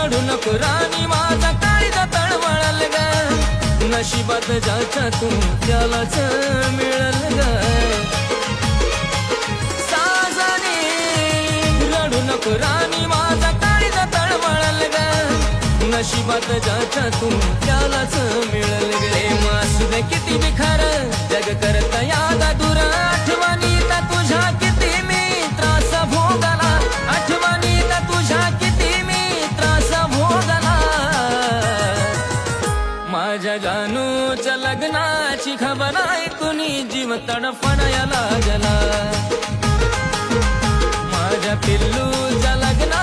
रडू नको राणी माझा काळीजा तळमळल ग नशिबात ज्याच्या तू त्यालाच मिळल ग साजनी रडू नको राणी माझा काळीजा तळमळल ग नशिबात ज्याच्या तू त्यालाच मिळल ग असू दे किती बिखार जग करत यादा दूर आठवणीत तुझ्या किती मी त्रास भोगला आठवणीत तुझ्या किती मी त्रास भोगला माझ्या जानूच्या लग्नाची खबर ऐकूनी जीव तडफडाया लागला माझ्या पिल्लूच्या लग्ना